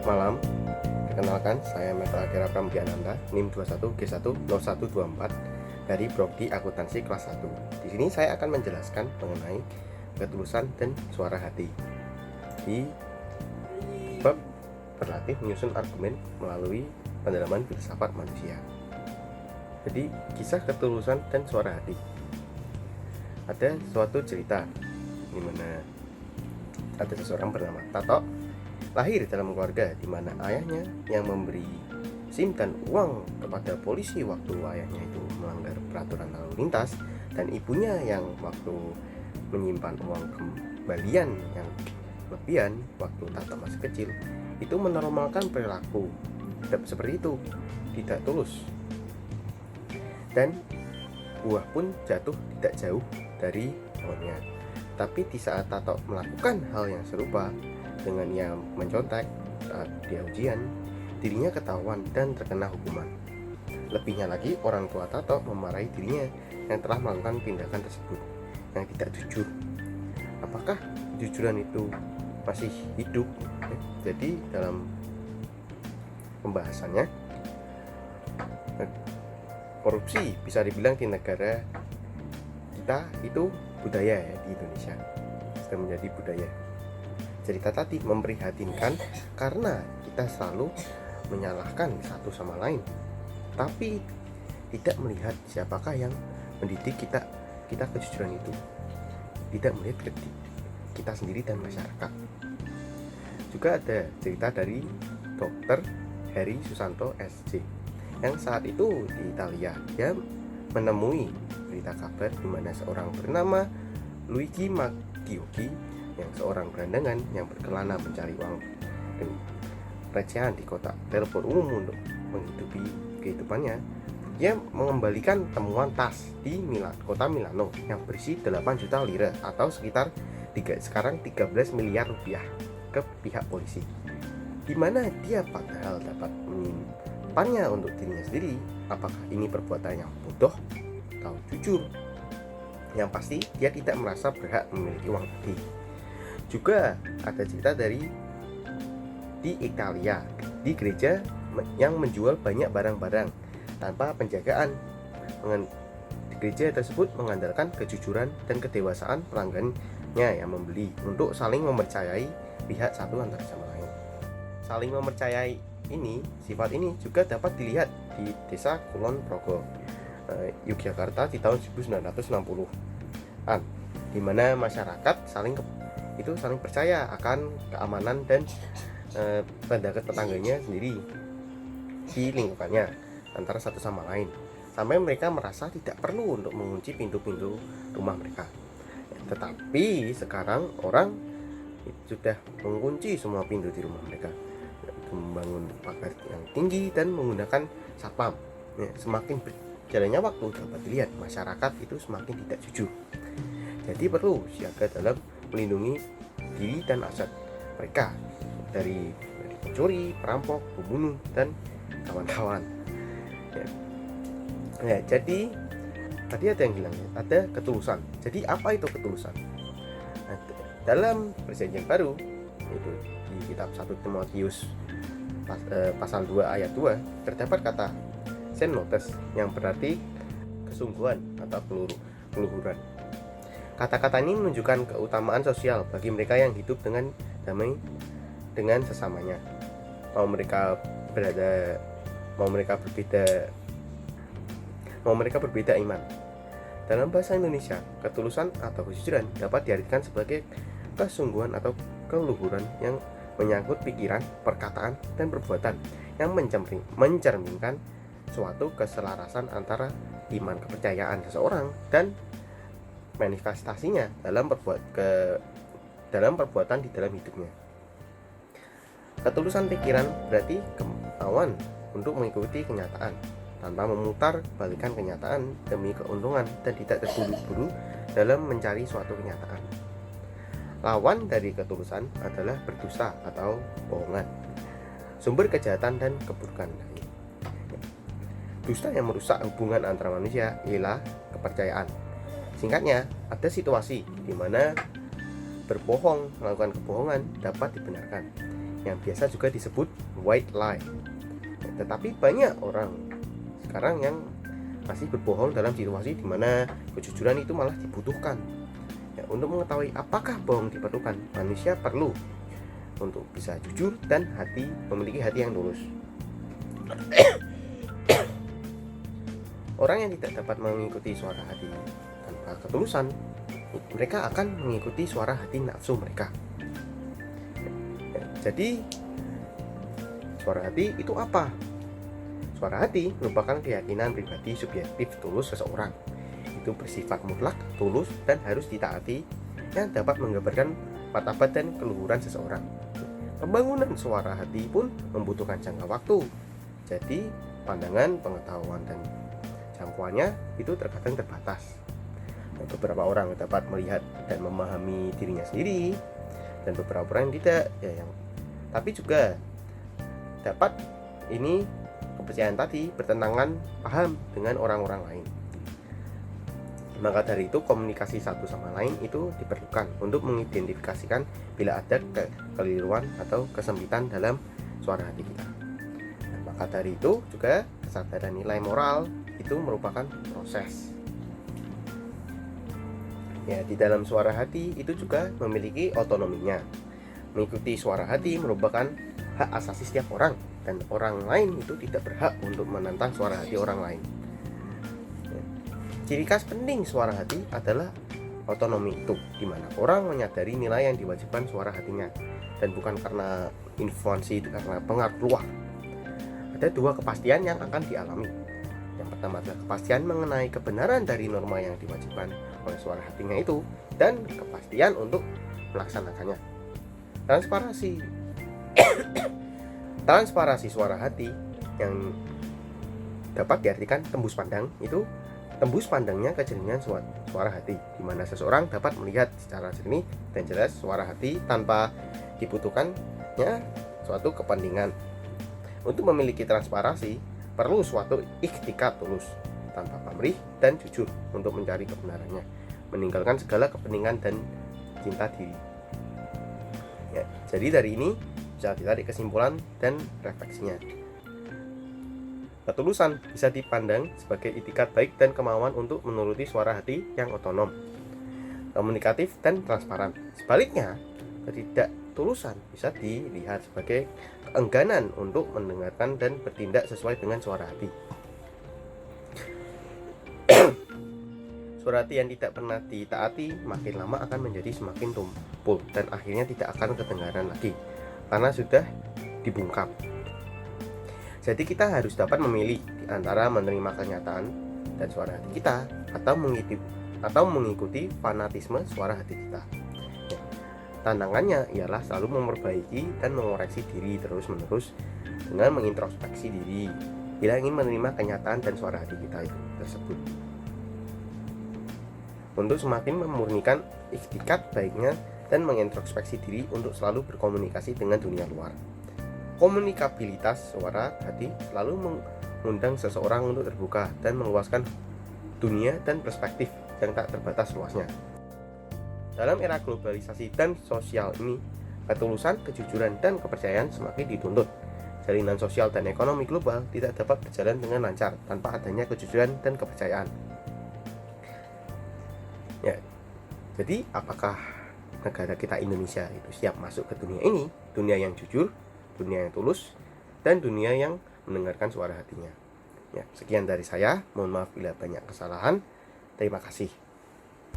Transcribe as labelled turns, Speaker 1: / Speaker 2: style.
Speaker 1: malam. Perkenalkan, saya Meta Adira Pramudyananta, NIM 21G10124 dari Prodi Akuntansi kelas 1. Di sini saya akan menjelaskan mengenai ketulusan dan suara hati di bab berlatih menyusun argumen melalui pendalaman filsafat manusia. Jadi, kisah ketulusan dan suara hati. Ada suatu cerita di mana ada seseorang bernama Tato, lahir dalam keluarga di mana ayahnya yang memberi SIM dan uang kepada polisi waktu ayahnya itu melanggar peraturan lalu lintas, dan ibunya yang waktu menyimpan uang kembalian yang lebihan waktu Tato masih kecil itu menormalkan perilaku tidak seperti itu, tidak tulus, dan buah pun jatuh tidak jauh dari pohonnya. Tapi di saat Tato melakukan hal yang serupa dengan yang mencontek saat dia ujian, dirinya ketahuan dan terkena hukuman. Lebihnya lagi, orang tua Tato memarahi dirinya yang telah melakukan tindakan tersebut yang tidak jujur. Apakah kejujuran itu masih hidup? Jadi dalam pembahasannya, korupsi bisa dibilang di negara kita itu budaya ya, di Indonesia sudah menjadi budaya. Cerita tadi memprihatinkan karena kita selalu menyalahkan satu sama lain, tapi tidak melihat siapakah yang mendidik kita kejujuran itu, tidak melihat kita sendiri dan masyarakat. Juga ada cerita dari Dr. Heri Susanto SC yang saat itu di Italia. Dia menemui berita kabar di mana seorang bernama Luigi Maggiochi, yang seorang gelandangan yang berkelana mencari uang dan recehan di kota telepon umum untuk menghidupi kehidupannya. Dia mengembalikan temuan tas di kota Milano yang berisi 8 juta lira atau sekitar sekarang 13 miliar rupiah ke pihak polisi, di mana dia padahal dapat menyimpannya untuk dirinya sendiri. Apakah ini perbuatan yang bodoh atau jujur? Yang pasti dia tidak merasa berhak memiliki uang tadi. Juga ada cerita di Italia, di gereja yang menjual banyak barang-barang tanpa penjagaan. Di gereja tersebut mengandalkan kejujuran dan kedewasaan pelanggannya yang membeli untuk saling mempercayai pihak satu antara sama lain. Saling mempercayai ini, sifat ini juga dapat dilihat di desa Kulon Progo, Yogyakarta di tahun 1960-an, di mana masyarakat saling percaya akan keamanan dan tetangganya sendiri di lingkungannya antara satu sama lain, sampai mereka merasa tidak perlu untuk mengunci pintu-pintu rumah mereka. Tetapi sekarang orang sudah mengunci semua pintu di rumah mereka, membangun pagar yang tinggi dan menggunakan satpam. Semakin berjalannya waktu dapat dilihat masyarakat itu semakin tidak jujur. Jadi perlu siaga dalam melindungi diri dan aset mereka dari pencuri, perampok, pembunuh, dan kawan-kawan. Jadi tadi ada yang bilang ada ketulusan. Jadi apa itu ketulusan? Dalam Perjanjian Baru, itu di kitab 1 Timotius pasal 2 ayat 2 terdapat kata xenotes yang berarti kesungguhan atau keluhuran. Kata-kata ini menunjukkan keutamaan sosial bagi mereka yang hidup dengan damai dengan sesamanya, mau mereka berbeda iman. Dalam bahasa Indonesia, ketulusan atau kejujuran dapat diartikan sebagai kesungguhan atau keluhuran yang menyangkut pikiran, perkataan, dan perbuatan yang mencerminkan suatu keselarasan antara iman kepercayaan seseorang dan manifestasinya dalam perbuatan di dalam hidupnya. Ketulusan pikiran berarti kemauan untuk mengikuti kenyataan tanpa memutar balikan kenyataan demi keuntungan dan tidak terburu-buru dalam mencari suatu kenyataan. Lawan dari ketulusan adalah berdusta atau bohongan, sumber kejahatan dan keburukan. Dusta yang merusak hubungan antara manusia ialah kepercayaan. Singkatnya, ada situasi di mana melakukan kebohongan dapat dibenarkan, yang biasa juga disebut white lie. Tetapi banyak orang sekarang yang masih berbohong dalam situasi di mana kejujuran itu malah dibutuhkan. Untuk mengetahui apakah bohong diperlukan, manusia perlu untuk bisa jujur dan memiliki hati yang tulus. Orang yang tidak dapat mengikuti suara hati tanpa ketulusan, mereka akan mengikuti suara hati nafsu mereka. Jadi, suara hati itu apa? Suara hati merupakan keyakinan pribadi subjektif tulus seseorang. Itu bersifat mutlak, tulus, dan harus ditaati, yang dapat menggambarkan martabat dan keluhuran seseorang. Pembangunan suara hati pun membutuhkan jangka waktu. Jadi, pandangan, pengetahuan, dan jangkauannya itu terkadang terbatas. Beberapa orang dapat melihat dan memahami dirinya sendiri, dan beberapa orang tidak. Tapi juga dapat ini kepercayaan tadi bertentangan paham dengan orang-orang lain. Maka dari itu komunikasi satu sama lain itu diperlukan untuk mengidentifikasikan bila ada kekeliruan atau kesempitan dalam suara hati kita. Dan maka dari itu juga kesadaran nilai moral itu merupakan proses. Di dalam suara hati itu juga memiliki otonominya. Mengikuti suara hati merupakan hak asasi setiap orang, dan orang lain itu tidak berhak untuk menentang suara hati orang lain. Ciri khas penting suara hati adalah otonomi itu, di mana orang menyadari nilai yang diwajibkan suara hatinya, dan bukan karena influensi, karena pengaruh luar. Ada dua kepastian yang akan dialami. Yang pertama adalah kepastian mengenai kebenaran dari norma yang diwajibkan oleh suara hatinya itu, dan kepastian untuk melaksanakannya. Transparasi suara hati yang dapat diartikan tembus pandang itu tembus pandangnya kejernihan suara hati, di mana seseorang dapat melihat secara jernih dan jelas suara hati tanpa dibutuhkannya suatu kepentingan. Untuk memiliki transparansi perlu suatu ikhtikat tulus tanpa pamrih dan jujur untuk mencari kebenarannya, meninggalkan segala kepentingan dan cinta diri. Jadi dari ini bisa ditarik kesimpulan dan refleksinya. Ketulusan bisa dipandang sebagai itikat baik dan kemauan untuk menuruti suara hati yang otonom, komunikatif, dan transparan. Sebaliknya, ketidaktulusan bisa dilihat sebagai keengganan untuk mendengarkan dan bertindak sesuai dengan suara hati. Suara hati yang tidak pernah ditaati makin lama akan menjadi semakin tumpul dan akhirnya tidak akan kedengaran lagi karena sudah dibungkam. Jadi kita harus dapat memilih di antara menerima kenyataan dan suara hati kita atau mengikuti fanatisme suara hati kita. Tantangannya ialah selalu memperbaiki dan mengoreksi diri terus-menerus dengan mengintrospeksi diri bila ingin menerima kenyataan dan suara hati kita itu tersebut. Untuk semakin memurnikan ikhtikat baiknya dan mengintrospeksi diri untuk selalu berkomunikasi dengan dunia luar. Komunikabilitas suara hati selalu mengundang seseorang untuk terbuka dan meluaskan dunia dan perspektif yang tak terbatas luasnya. Dalam era globalisasi dan sosial ini, ketulusan, kejujuran, dan kepercayaan semakin dituntut. Jalinan sosial dan ekonomi global tidak dapat berjalan dengan lancar tanpa adanya kejujuran dan kepercayaan. Jadi apakah negara kita Indonesia itu siap masuk ke dunia ini, dunia yang jujur, dunia yang tulus, dan dunia yang mendengarkan suara hatinya? Sekian dari saya, mohon maaf bila banyak kesalahan. Terima kasih.